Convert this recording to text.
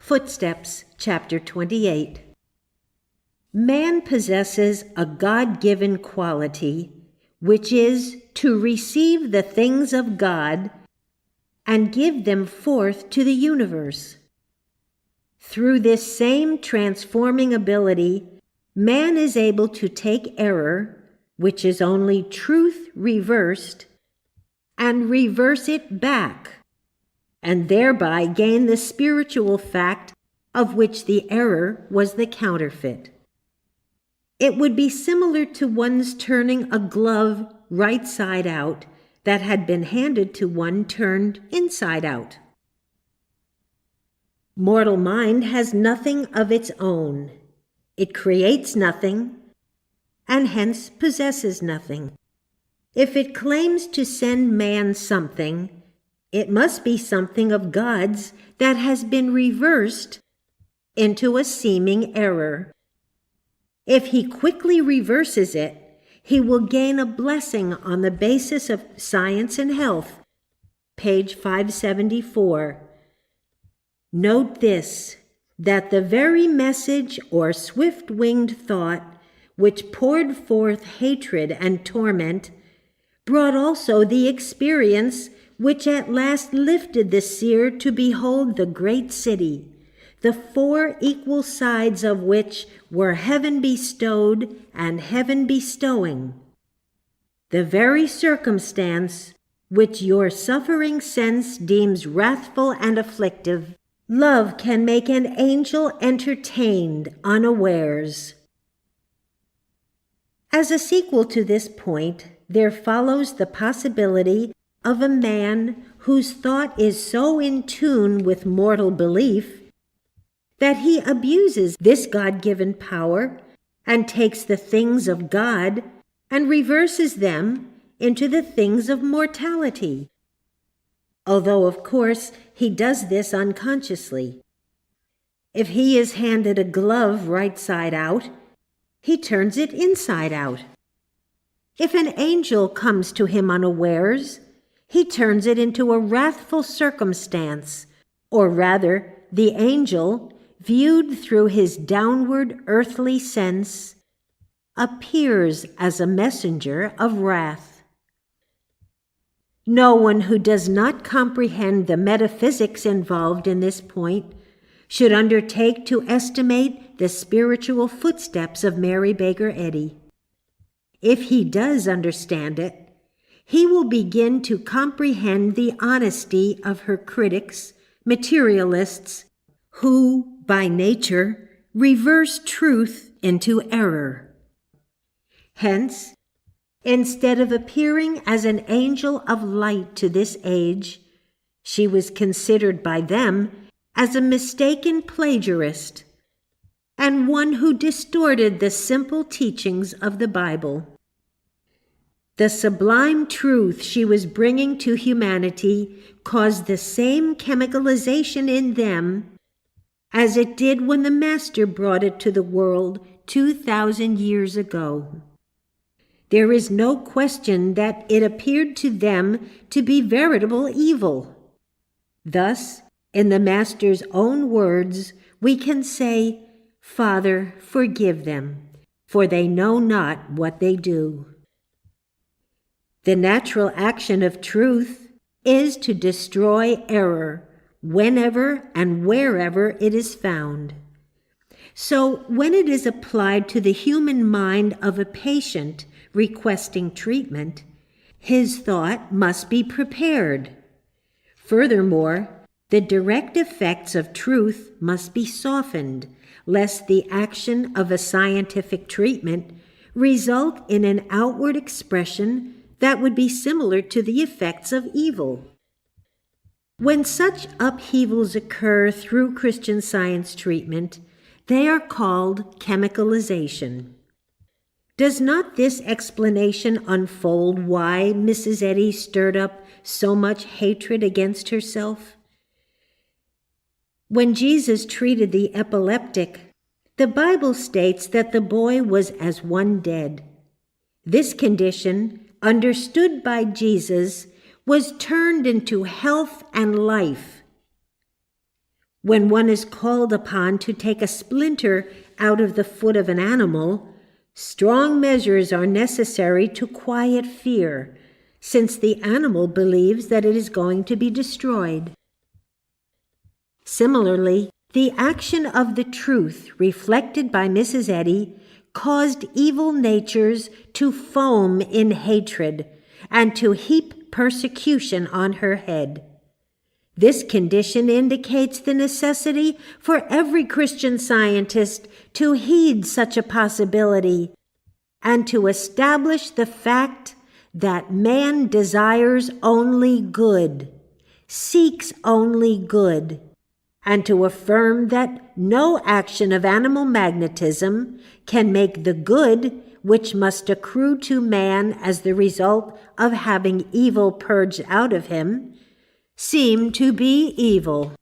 Footsteps, chapter 28. Man possesses a God-given quality, which is to receive the things of God and give them forth to the universe. Through this same transforming ability, man is able to take error, which is only truth reversed, and reverse it back, and thereby gain the spiritual fact of which the error was the counterfeit. It would be similar to one's turning a glove right side out that had been handed to one turned inside out. Mortal mind has nothing of its own. It creates nothing, and hence possesses nothing. If it claims to send man something, it must be something of God's that has been reversed into a seeming error. If he quickly reverses it, he will gain a blessing on the basis of science and health. Page 574. Note this, that the very message or swift-winged thought which poured forth hatred and torment brought also the experience which at last lifted the seer to behold the great city, the four equal sides of which were heaven bestowed and heaven bestowing. The very circumstance which your suffering sense deems wrathful and afflictive, love can make an angel entertained unawares. As a sequel to this point, there follows the possibility of a man whose thought is so in tune with mortal belief that he abuses this God-given power and takes the things of God and reverses them into the things of mortality. Although, of course, he does this unconsciously. If he is handed a glove right side out, he turns it inside out. If an angel comes to him unawares, he turns it into a wrathful circumstance, or rather, the angel, viewed through his downward earthly sense, appears as a messenger of wrath. No one who does not comprehend the metaphysics involved in this point should undertake to estimate the spiritual footsteps of Mary Baker Eddy. If he does understand it, he will begin to comprehend the honesty of her critics, materialists, who, by nature, reverse truth into error. Hence, instead of appearing as an angel of light to this age, she was considered by them as a mistaken plagiarist, and one who distorted the simple teachings of the Bible. The sublime truth she was bringing to humanity caused the same chemicalization in them as it did when the Master brought it to the world 2,000 years ago. There is no question that it appeared to them to be veritable evil. Thus, in the Master's own words, we can say, "Father, forgive them, for they know not what they do." The natural action of truth is to destroy error whenever and wherever it is found. So when it is applied to the human mind of a patient requesting treatment, his thought must be prepared. Furthermore, the direct effects of truth must be softened, lest the action of a scientific treatment result in an outward expression that would be similar to the effects of evil. When such upheavals occur through Christian Science treatment, they are called chemicalization. Does not this explanation unfold why Mrs. Eddy stirred up so much hatred against herself? When Jesus treated the epileptic, the Bible states that the boy was as one dead. This condition, understood by Jesus, was turned into health and life. When one is called upon to take a splinter out of the foot of an animal, strong measures are necessary to quiet fear, since the animal believes that it is going to be destroyed. Similarly, the action of the truth reflected by Mrs. Eddy caused evil natures to foam in hatred and to heap persecution on her head. This condition indicates the necessity for every Christian Scientist to heed such a possibility and to establish the fact that man desires only good, seeks only good, and to affirm that no action of animal magnetism can make the good which must accrue to man as the result of having evil purged out of him seem to be evil.